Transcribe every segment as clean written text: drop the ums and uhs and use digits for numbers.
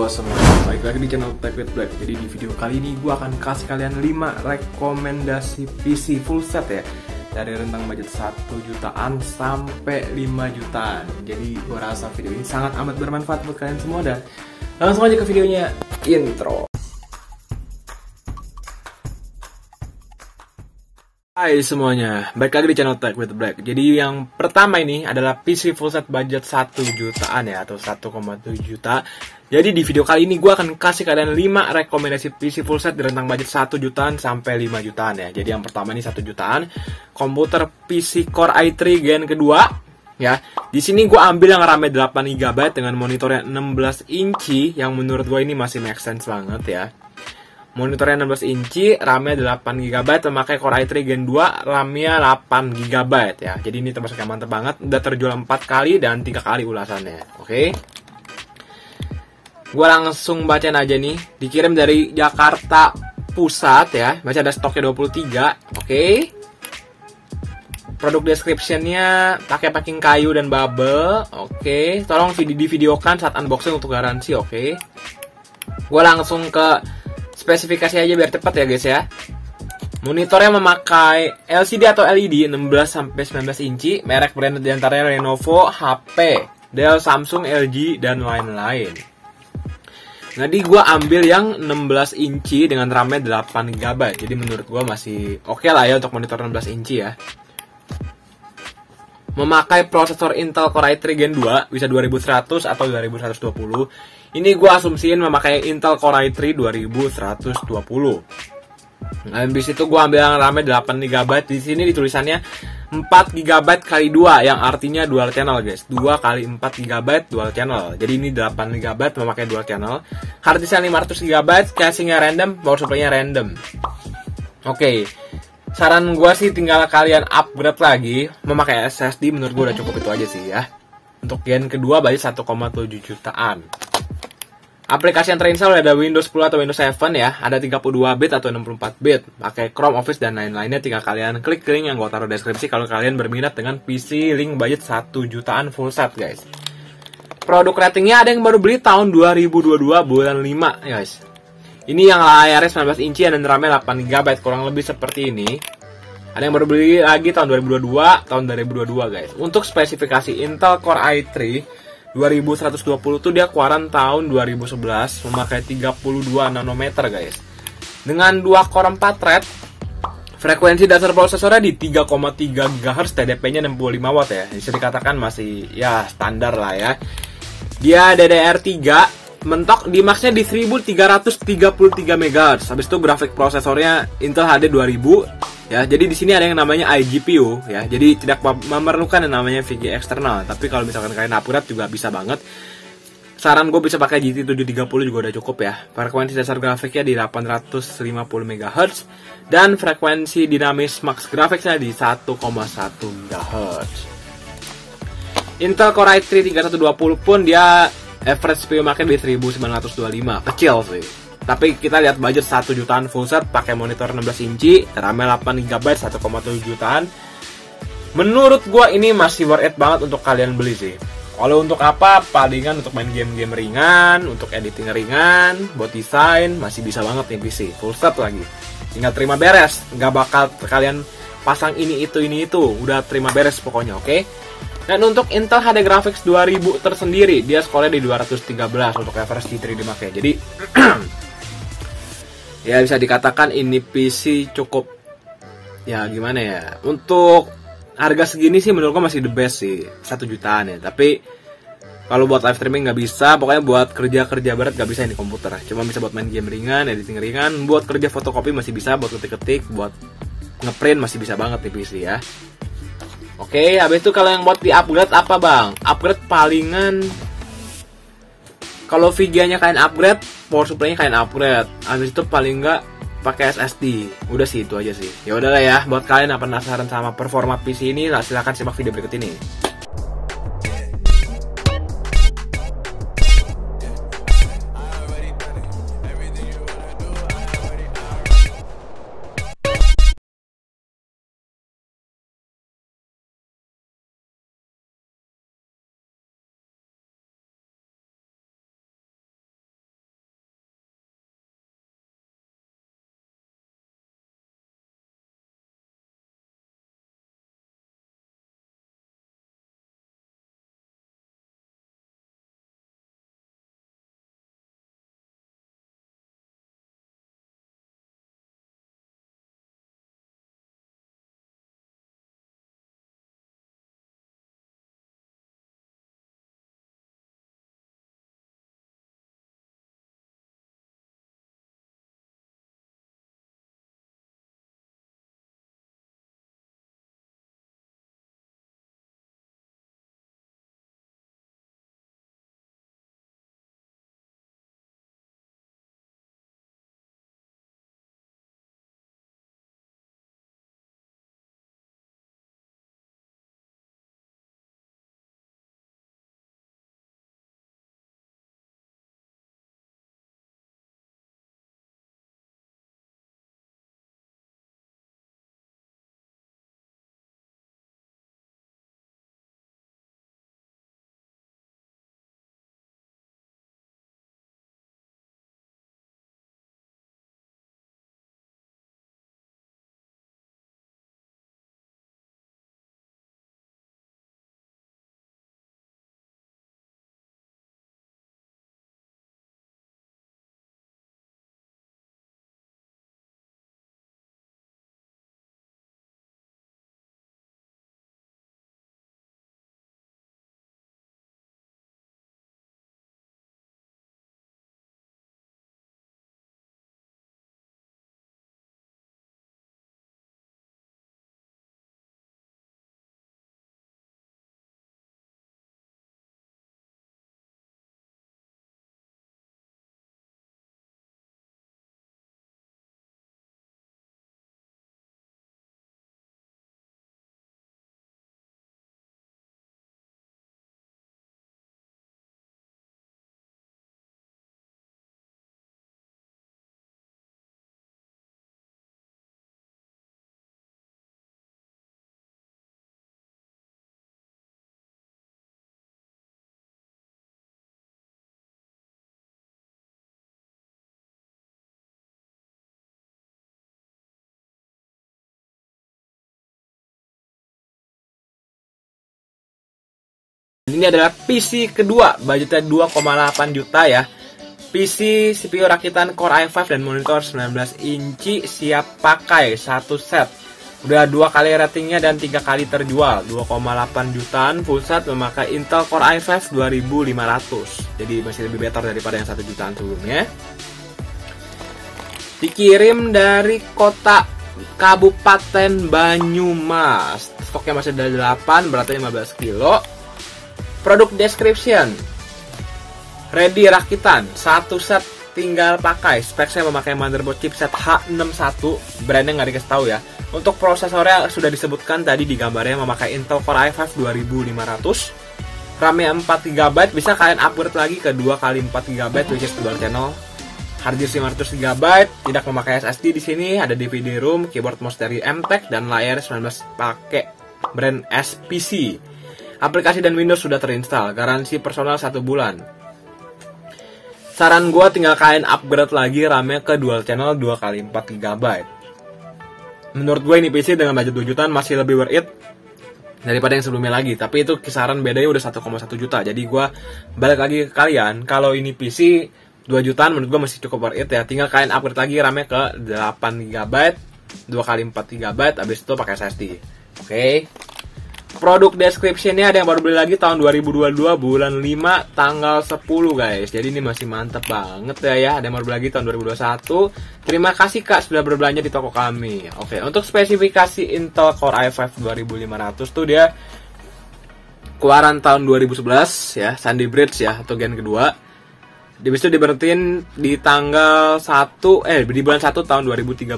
Halo semuanya, balik lagi di channel Tech with Black. Jadi di video kali ini gue akan kasih kalian 5 rekomendasi PC full set ya, dari rentang budget 1 jutaan sampai 5 jutaan. Jadi gue rasa video ini sangat amat bermanfaat buat kalian semua. Dan langsung aja ke videonya, intro. Hai semuanya, balik lagi di channel Tech with Black. Jadi yang pertama ini adalah PC full set budget 1 jutaan ya, atau 1,7 juta. Jadi di video kali ini gue akan kasih kalian 5 rekomendasi PC full set di rentang budget 1 jutaan sampai 5 jutaan ya. Jadi yang pertama ini 1 jutaan, komputer PC Core i3 gen kedua ya. Di sini gue ambil yang RAM 8 GB dengan monitornya 16 inci yang menurut gue ini masih make sense banget ya. Monitornya 16 inci, RAM-nya 8 GB, memakai Core i3 Gen 2, RAM-nya 8 GB ya. Jadi ini termasuk yang mantep banget, udah terjual 4 kali dan 3 kali ulasannya. Oke. Gua langsung bacain aja nih, dikirim dari Jakarta Pusat ya. Masih ada stoknya 23. Oke. Produk description-nya pakai packing kayu dan bubble. Oke. Tolong di-videokan saat unboxing untuk garansi, oke. Gua langsung ke spesifikasi aja biar cepat ya guys ya. Monitornya memakai LCD atau LED 16-19 inci, merek brand diantaranya Lenovo, HP, Dell, Samsung, LG, dan lain-lain. Jadi gue ambil yang 16 inci dengan RAM-nya 8 GB. Jadi menurut gue masih oke lah ya untuk monitor 16 inci ya. Memakai prosesor Intel Core i3 Gen 2, bisa 2100 atau 2120. Ini gue asumsiin memakai Intel Core i3 2120. Nah, habis itu gue ambil yang RAM-nya 8 GB. Di sini ditulisannya 4 GB kali 2, yang artinya dual channel guys. 2 kali 4 GB dual channel. Jadi ini 8 GB memakai dual channel. Hard disk 500 GB, casingnya random, power supply-nya random. Oke. Saran gue sih tinggal kalian upgrade lagi memakai SSD, menurut gue udah cukup itu aja sih ya. Untuk gen kedua budget 1,7 jutaan. Aplikasi yang terinstall ada Windows 10 atau Windows 7 ya, ada 32 bit atau 64 bit, pakai Chrome, Office, dan lain-lainnya. Tinggal kalian klik link yang gue taruh deskripsi kalau kalian berminat dengan PC link budget 1 jutaan full set guys. Produk ratingnya ada yang baru beli tahun 2022 bulan 5 ya guys. Ini yang layarnya 19 inci dan RAM-nya 8 GB, kurang lebih seperti ini. Ada yang baru beli lagi tahun 2022 guys. Untuk spesifikasi Intel Core i3 2120 tuh dia keluaran tahun 2011, memakai 32 nanometer guys. Dengan 2 core 4 thread, frekuensi dasar prosesornya di 3,3 GHz, TDP-nya 65 watt ya. Bisa dikatakan masih ya standar lah ya. Dia DDR3, mentok di max-nya di 1333 MHz. Habis itu grafik prosesornya Intel HD 2000 ya. Jadi di sini ada yang namanya iGPU ya. Jadi tidak memerlukan yang namanya VGA eksternal. Tapi kalau misalkan kalian upgrade juga bisa banget. Saran gue bisa pakai GT 730 juga udah cukup ya. Frekuensi dasar grafiknya di 850 MHz dan frekuensi dinamis max grafiknya di 1,1 GHz. Intel Core i3 3120 pun dia average CPU makin di 1925, kecil sih. Tapi kita lihat budget 1 jutaan full set, pakai monitor 16 inci, RAM-nya 8 GB, 1,7 jutaan. Menurut gua ini masih worth it banget untuk kalian beli sih. Kalau untuk apa? Palingan untuk main game-game ringan, untuk editing ringan, buat desain, masih bisa banget nih PC. Full set lagi. Tinggal terima beres, nggak bakal kalian pasang ini itu, udah terima beres pokoknya, oke? Dan untuk Intel HD Graphics 2000 tersendiri, dia skornya di 213 untuk average G3 dipakai. Jadi ya bisa dikatakan ini PC cukup ya gimana ya. Untuk harga segini sih menurut gue masih the best sih, 1 jutaan ya. Tapi kalau buat live streaming nggak bisa, pokoknya buat kerja berat nggak bisa ini komputer. Cuma bisa buat main game ringan, editing ringan, buat kerja fotokopi masih bisa, buat ketik-ketik, buat ngeprint masih bisa banget nih PC ya. Oke, habis itu kalau yang buat di-upgrade apa bang? Upgrade palingan, kalau VGA-nya kalian upgrade, power supply-nya kalian upgrade. Habis itu paling nggak pakai SSD. Udah sih itu aja sih. Ya udahlah ya, buat kalian yang penasaran sama performa PC ini, silahkan simak video berikut ini. ini adalah PC kedua, budgetnya 2,8 juta ya. PC CPU rakitan Core i5 dan monitor 19 inci siap pakai satu set. Udah 2 kali ratingnya dan 3 kali terjual. 2,8 jutaan full set memakai Intel Core i5 2500. Jadi masih lebih better daripada yang 1 jutaan sebelumnya. Dikirim dari kota Kabupaten Banyumas. Stoknya masih ada 8, beratnya 15 kilo. Produk description. Ready rakitan, satu set tinggal pakai. Speknya memakai motherboard chipset H61, brandnya nggak dikasih tahu ya. Untuk prosesornya sudah disebutkan tadi di gambarnya, memakai Intel Core i5 2500. RAM-nya 4GB, bisa kalian upgrade lagi ke 2x4GB which is dual channel. Hard disk 500GB, tidak memakai SSD di sini, ada DVD room, keyboard mouse dari MTech dan layar 19 pakai brand SPC. Aplikasi dan Windows sudah terinstall, garansi personal 1 bulan. Saran gue tinggal kalian upgrade lagi RAM-nya ke dual channel 2x4GB. Menurut gue ini PC dengan budget 2 jutaan masih lebih worth it daripada yang sebelumnya lagi. Tapi itu kisaran bedanya udah 1,1 juta. Jadi gue balik lagi ke kalian, kalau ini PC 2 jutaan menurut gue masih cukup worth it ya. Tinggal kalian upgrade lagi RAM-nya ke 8GB, 2x4GB, abis itu pakai SSD. Oke. Produk description-nya ada yang baru beli lagi tahun 2022 bulan 5 tanggal 10 guys. Jadi ini masih mantep banget ya. Ada yang baru beli lagi tahun 2021. Terima kasih Kak sudah berbelanja di toko kami. Oke, untuk spesifikasi Intel Core i5 2500 tuh dia keluaran tahun 2011 ya, Sandy Bridge ya, atau gen kedua. Bisa diberhentiin di tanggal 1 di bulan 1 tahun 2013.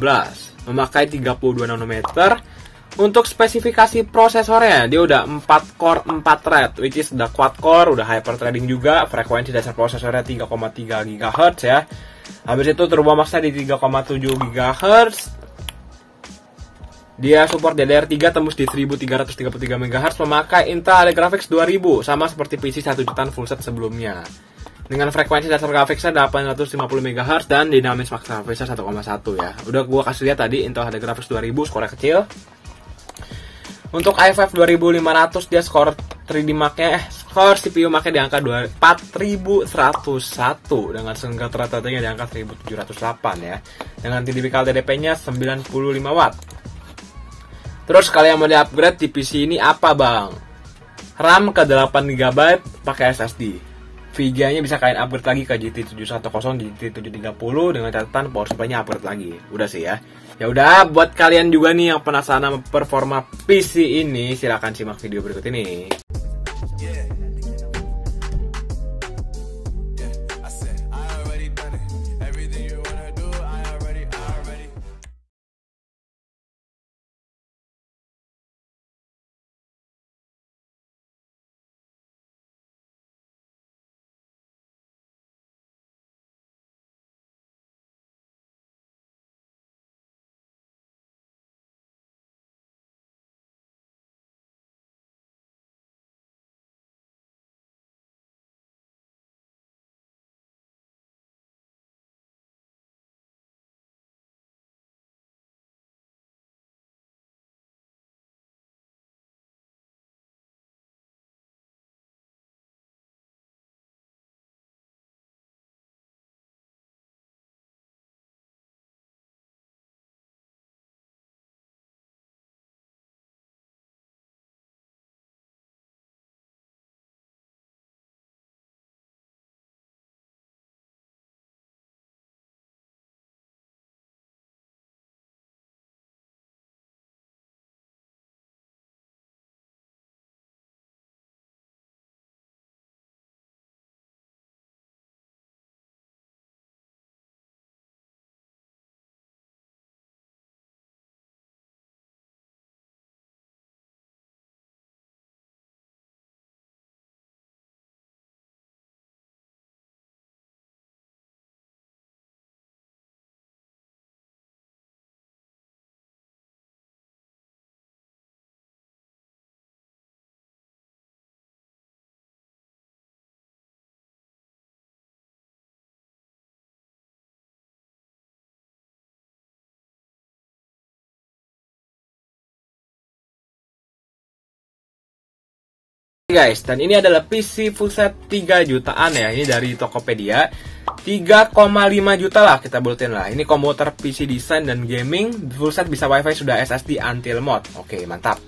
Memakai 32 nanometer. Untuk spesifikasi prosesornya, dia udah 4 core 4 thread, which is udah quad core, udah hyper threading juga. Frekuensi dasar prosesornya 3,3 GHz ya. Habis itu turbo max di 3,7 GHz. Dia support DDR3 tembus di 1333 MHz, memakai Intel HD Graphics 2000, sama seperti PC 1 jutaan full set sebelumnya. Dengan frekuensi dasar grafiknya 850 MHz dan dinamis max graphicsnya 1,1 ya. Udah gua kasih lihat tadi Intel HD Graphics 2000, skornya kecil. Untuk i5 2500 dia skor 3D Mark-nya skor CPU Mark-nya di angka 4101 dengan senggat rata-ratanya di angka 1708 ya. Dengan tipikal TDP-nya 95 watt. Terus kalian mau di-upgrade di PC ini apa, Bang? RAM ke 8GB pakai SSD. VGA-nya bisa kalian upgrade lagi ke GT 710, GT 730 dengan catatan power supply-nya upgrade lagi. Udah sih ya. Ya udah, buat kalian juga nih yang penasaran sama performa PC ini, silahkan simak video berikut ini. Guys, dan ini adalah PC fullset 3 jutaan ya. Ini dari Tokopedia. 3,5 juta lah kita buletin lah. Ini komputer PC design dan gaming, fullset bisa WiFi, sudah SSD anti lemot. Oke, mantap.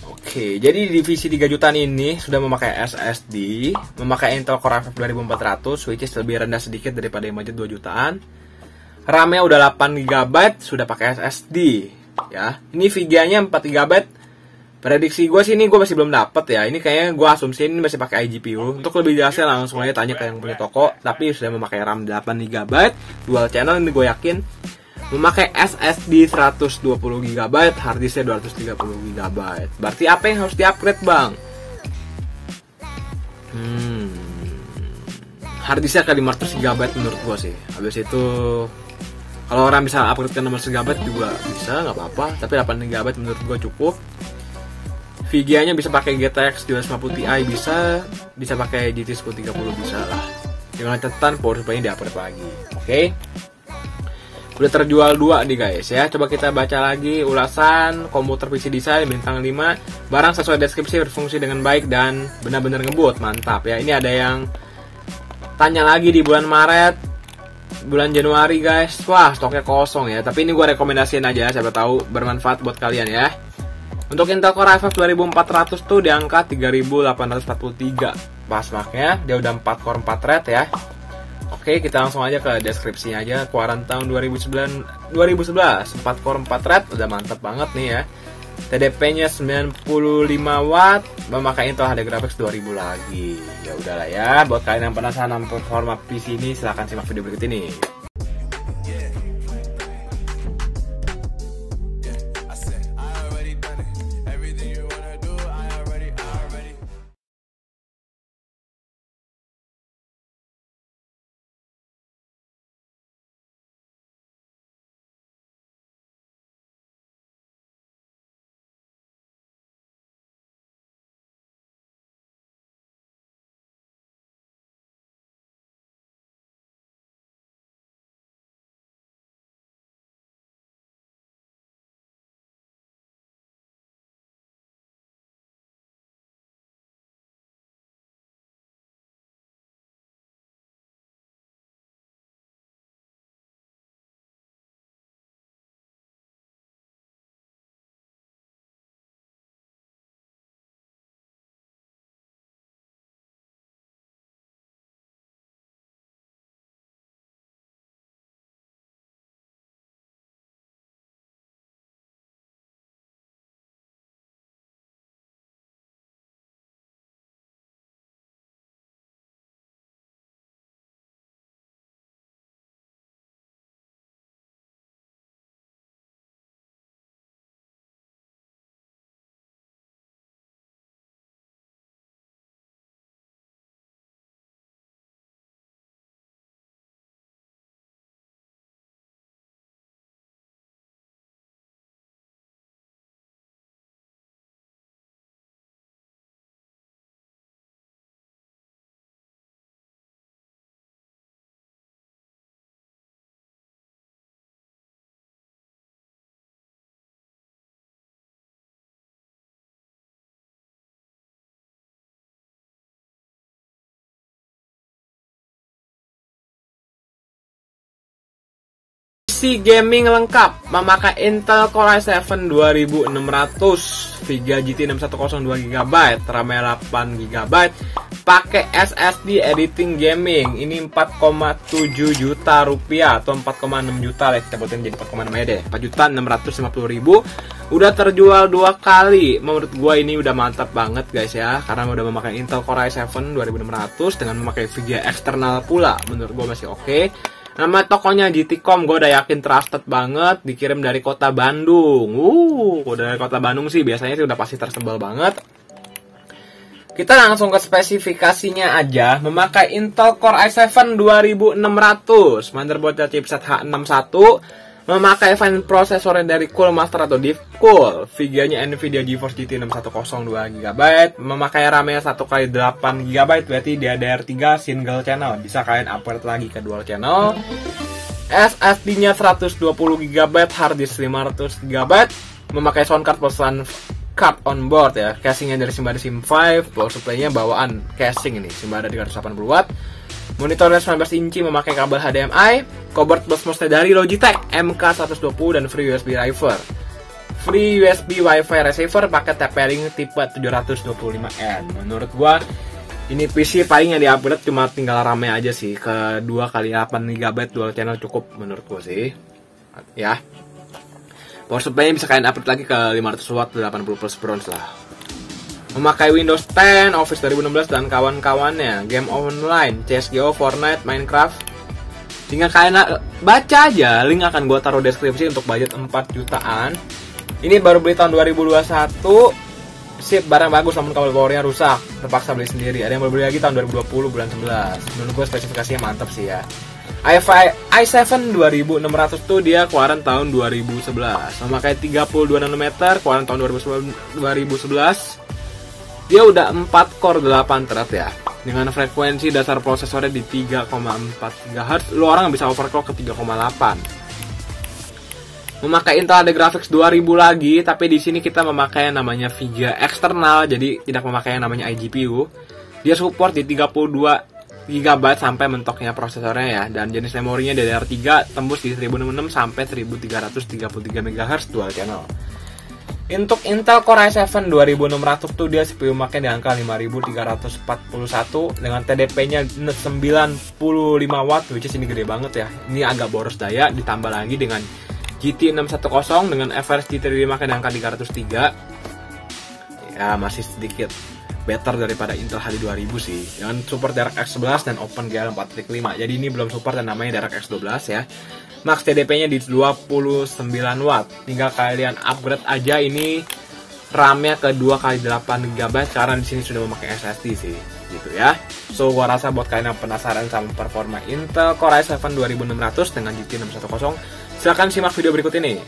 Oke, jadi di PC 3 jutaan ini sudah memakai SSD, memakai Intel Core i5 2400, which is lebih rendah sedikit daripada yang budget 2 jutaan. RAM-nya udah 8 GB, sudah pakai SSD ya. Ini VGA-nya 4 GB. Prediksi gue sih ini gue masih belum dapet ya. Ini kayaknya gue asumsiin ini masih pakai iGPU. Untuk lebih jelasnya langsung aja tanya ke yang punya toko. Tapi sudah memakai RAM 8 GB, dual channel, ini gue yakin. Memakai SSD 120 GB, harddisknya 230 GB. Berarti apa yang harus di-upgrade, Bang? Harddisknya ke 500 GB menurut gue sih. Habis itu kalau orang bisa upgrade ke 600 GB juga bisa, nggak apa-apa. Tapi 8 GB menurut gue cukup. VGA-nya bisa pakai GTX 950 Ti, bisa pakai GT 1030 bisa lah. Dengan catatan power supply-nya di-upgrade lagi. Oke. Udah terjual 2 nih guys ya. Coba kita baca lagi ulasan komputer PC design bintang 5. Barang sesuai deskripsi, berfungsi dengan baik dan benar-benar ngebut. Mantap ya. Ini ada yang tanya lagi di bulan Maret, bulan Januari guys. Wah, stoknya kosong ya. Tapi ini gue rekomendasiin aja, siapa tahu bermanfaat buat kalian ya. Untuk Intel Core i5 2400 tuh di angka 3843 pas maknya. Dia udah 4 core 4 thread ya. Oke, kita langsung aja ke deskripsinya aja. Keluaran tahun 2011, 4 core 4 thread, udah mantap banget nih ya. TDP-nya 95 watt, memakai Intel HD Graphics 2000 lagi. Ya udahlah ya, buat kalian yang penasaran performa PC ini silahkan simak video berikut ini. PC gaming lengkap, memakai Intel Core i7 2600, VGA GT 6102 GB, RAM 8 GB, pakai SSD editing gaming. Ini 4,7 juta rupiah atau 4,6 juta lah, kita buatin jadi 4,6 aja deh. 4.650.000. Udah terjual 2 kali. Menurut gua ini udah mantap banget guys ya, karena udah memakai Intel Core i7 2600 dengan memakai VGA eksternal pula. Menurut gua masih oke. Nama tokonya GTCOM, gue udah yakin trusted banget, dikirim dari kota Bandung. Udah dari kota Bandung sih, biasanya sih udah pasti tersebal banget. Kita langsung ke spesifikasinya aja, memakai Intel Core i7 2600, motherboardnya chipset H61, memakai fine prosesornya dari Coolmaster atau DeepCool, VGA-nya Nvidia GeForce GT 6102 GB, memakai RAM-nya 1x8 GB, berarti DDR3 single channel, bisa kalian upgrade lagi ke dual channel. SSD-nya 120 GB, harddisk 500 GB, memakai sound card plus card on board ya. Casingnya dari Simbada Sim 5, power supply-nya bawaan casing ini, Simbada 380 watt. Monitornya 19 inci memakai kabel HDMI, covert BlueMost dari Logitech MK120 dan free USB receiver. Free USB Wi-Fi receiver pakai tapering tipe 725N. Menurut gua ini PC paling yang di-upgrade cuma tinggal rame aja sih, ke 2x8 GB dual channel cukup menurut gua sih. Ya. Power supply-nya bisa kalian upgrade lagi ke 500 watt 80 plus bronze lah. Memakai Windows 10, Office 2016 dan kawan-kawannya, game online, CSGO, Fortnite, Minecraft. Tinggal kalian baca aja, link akan gua taruh deskripsi untuk budget 4 jutaan. Ini baru beli tahun 2021. Sip, barang bagus namun kabel powernya rusak, terpaksa beli sendiri. Ada yang baru beli lagi tahun 2020 bulan 11. Menurut gue spesifikasinya mantap sih ya. i7 2600 tuh dia keluaran tahun 2011. Memakai 32 nanometer, keluaran tahun 2011. Dia udah 4 core 8 thread ya. Dengan frekuensi dasar prosesornya di 3,4 GHz, lu orang bisa overclock ke 3,8. Memakai Intel HD Graphics 2000 lagi, tapi di sini kita memakai yang namanya VGA eksternal, jadi tidak memakai yang namanya iGPU. Dia support di 32 GB sampai mentoknya prosesornya ya, dan jenis memorinya DDR3 tembus di 1066 sampai 1333 MHz dual channel. Untuk Intel Core i7 2600 tuh dia CPU memakai di angka 5341 dengan TDP-nya 95 watt, which is ini gede banget ya. Ini agak boros daya, ditambah lagi dengan GT 610 dengan FRS GT dimakai di angka 303. Ya masih sedikit better daripada Intel HD 2000 sih. Dengan support DirectX 11 dan OpenGL 4.5. Jadi ini belum support dan namanya DirectX 12 ya. Max TDP-nya di 29 watt. Tinggal kalian upgrade aja ini RAM-nya ke 2x8 GB karena di sini sudah memakai SSD sih. Gitu ya. So gua rasa buat kalian yang penasaran sama performa Intel Core i7 2600 dengan GT 610, silahkan simak video berikut ini.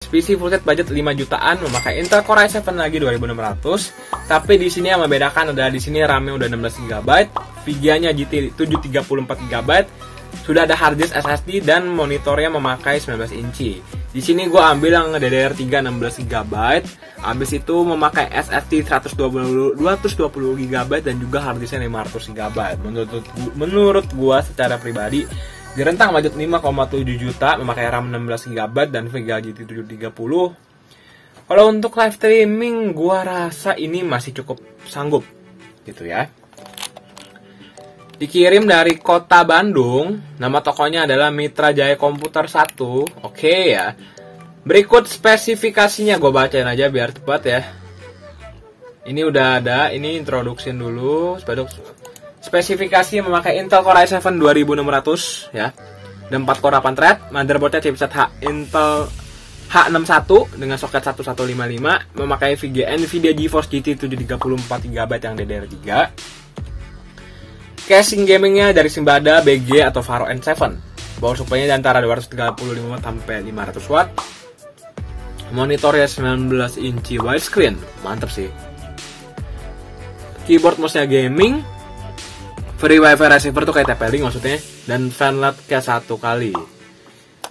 PC full set budget 5 jutaan memakai Intel Core i7 lagi 2600. Tapi di sini yang membedakan adalah di sini RAM-nya udah 16 GB, VGA-nya GT 734 GB, sudah ada hard disk SSD dan monitornya memakai 19 inci. Di sini gue ambil yang DDR3 16 GB, habis itu memakai SSD 220 GB dan juga hard disknya 500 GB. Menurut gue secara pribadi di rentang budget 5,7 juta memakai RAM 16 GB dan VGA GT 730. Kalau untuk live streaming gua rasa ini masih cukup sanggup gitu ya. Dikirim dari kota Bandung, nama tokonya adalah Mitra Jaya Komputer 1. Oke ya. Berikut spesifikasinya gue bacain aja biar cepat ya. Ini udah ada, ini introduction dulu. Spesifikasi memakai Intel Core i7 2600 ya. Dan 4 core 8 thread, motherboardnya chipset Intel H61 dengan soket 1155, memakai VGA Nvidia GeForce GT 734 GB yang DDR3. Casing gamingnya dari Simbada, BG atau Faro N7. Power supply-nya antara 235 Watt sampai 500 Watt. Monitornya 19 inci widescreen, mantap sih. Keyboard mouse-nya gaming. Free WiFi receiver tuh kayak TP-Link maksudnya, dan fanled kayak 1 kali.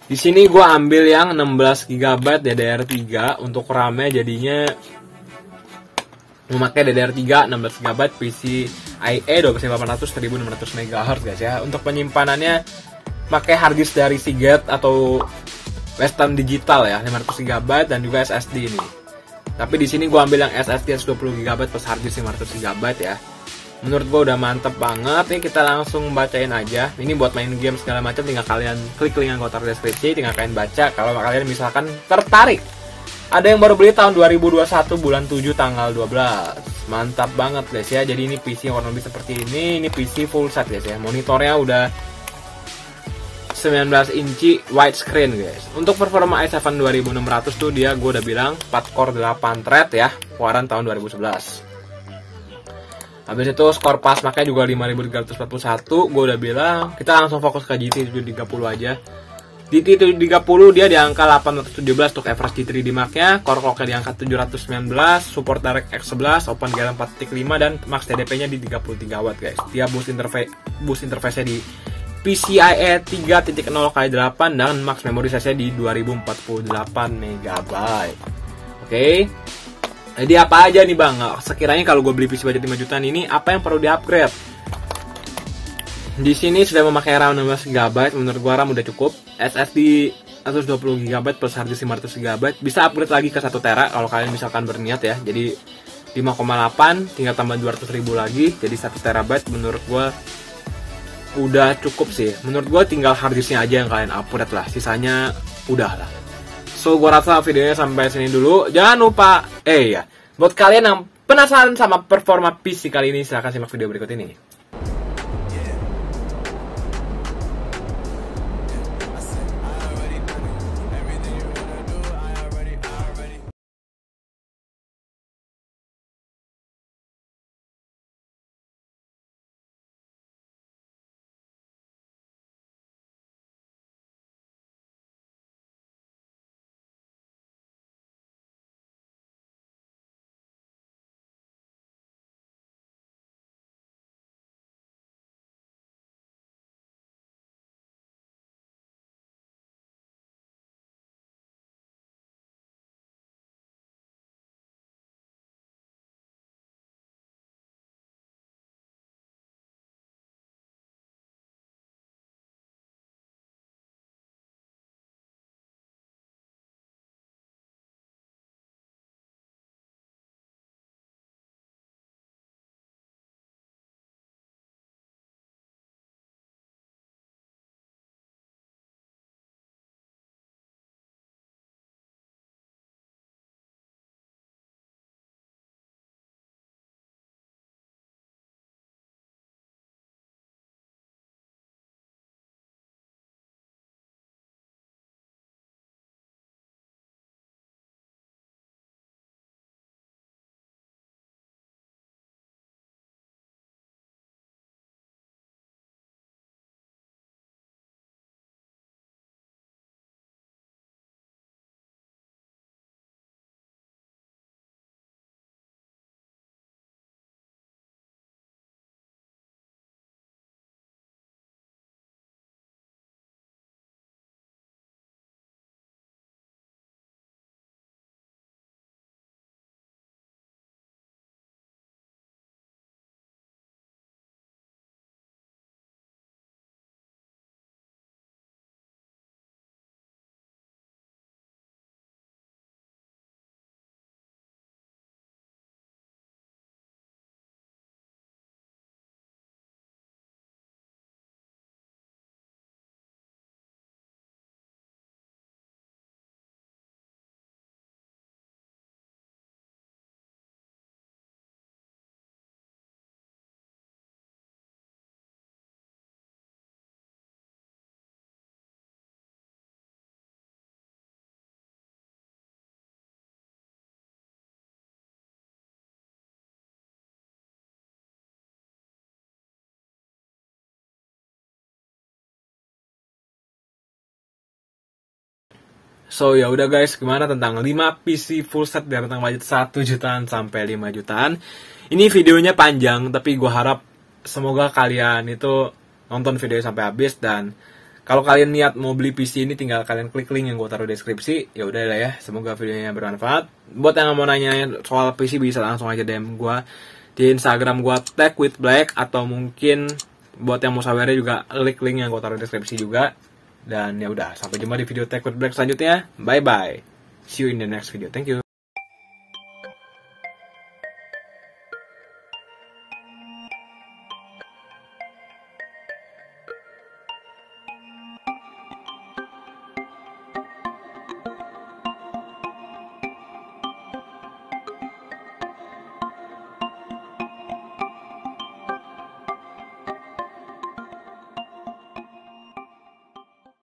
Di sini gue ambil yang 16 GB DDR3 untuk RAM-nya jadinya memakai DDR3 16 GB PCIe 12800 1600 MHz guys ya. Untuk penyimpanannya pakai hard disk dari Seagate atau Western Digital ya, 500 GB dan juga SSD ini. Tapi di sini gue ambil yang SSD 120 GB plus hard disk 500 GB ya. Menurut gue udah mantep banget. Nih kita langsung bacain aja. Ini buat main game segala macam, tinggal kalian klik link yang gue taruh di deskripsi, tinggal kalian baca kalau kalian misalkan tertarik. Ada yang baru beli tahun 2021 bulan 7 tanggal 12. Mantap banget guys ya. Jadi ini PC yang warna lebih seperti ini. Ini PC full set guys ya. Monitornya udah 19 inci widescreen guys. Untuk performa i7 2600 tuh dia gue udah bilang 4 core 8 thread ya. Keluaran tahun 2011. Habis itu skor pas makanya juga 5341. Gue udah bilang kita langsung fokus ke GT 730 aja. GT 730 dia di angka 817 untuk average G3D Mark-nya, core clock-nya di angka 719, support DirectX 11, Open GL 4.5 dan max TDP-nya di 33 watt guys. Dia boost interface-nya di PCIe 3.0x8 dan max memory size-nya di 2048 MB. Oke. Jadi apa aja nih bang? Sekiranya kalau gue beli PC budget 5 jutaan ini, apa yang perlu di-upgrade? Di sini sudah memakai RAM 16 GB, menurut gue RAM udah cukup. SSD 120 GB plus hard disk 500 GB. Bisa upgrade lagi ke 1 TB kalau kalian misalkan berniat ya. Jadi 5,8 tinggal tambah 200.000 lagi, jadi 1 TB menurut gue udah cukup sih. Menurut gue tinggal hard disknya aja yang kalian upgrade lah, sisanya udah lah. So, gue rasa videonya sampai sini dulu. Jangan lupa, ya, buat kalian yang penasaran sama performa PC kali ini, silahkan simak video berikut ini. So ya udah guys, gimana tentang 5 PC full set dari rentang budget 1 jutaan sampai 5 jutaan. Ini videonya panjang, tapi gue harap semoga kalian itu nonton videonya sampai habis. Dan kalau kalian niat mau beli PC ini, tinggal kalian klik link yang gue taruh di deskripsi. Ya udah lah ya, semoga videonya bermanfaat. Buat yang mau nanya soal PC bisa langsung aja DM gue di Instagram gue TechWithBlack, atau mungkin buat yang mau sawernya juga klik link yang gue taruh di deskripsi juga. Dan ya udah, sampai jumpa di video Tech with Black selanjutnya. Bye bye. See you in the next video. Thank you.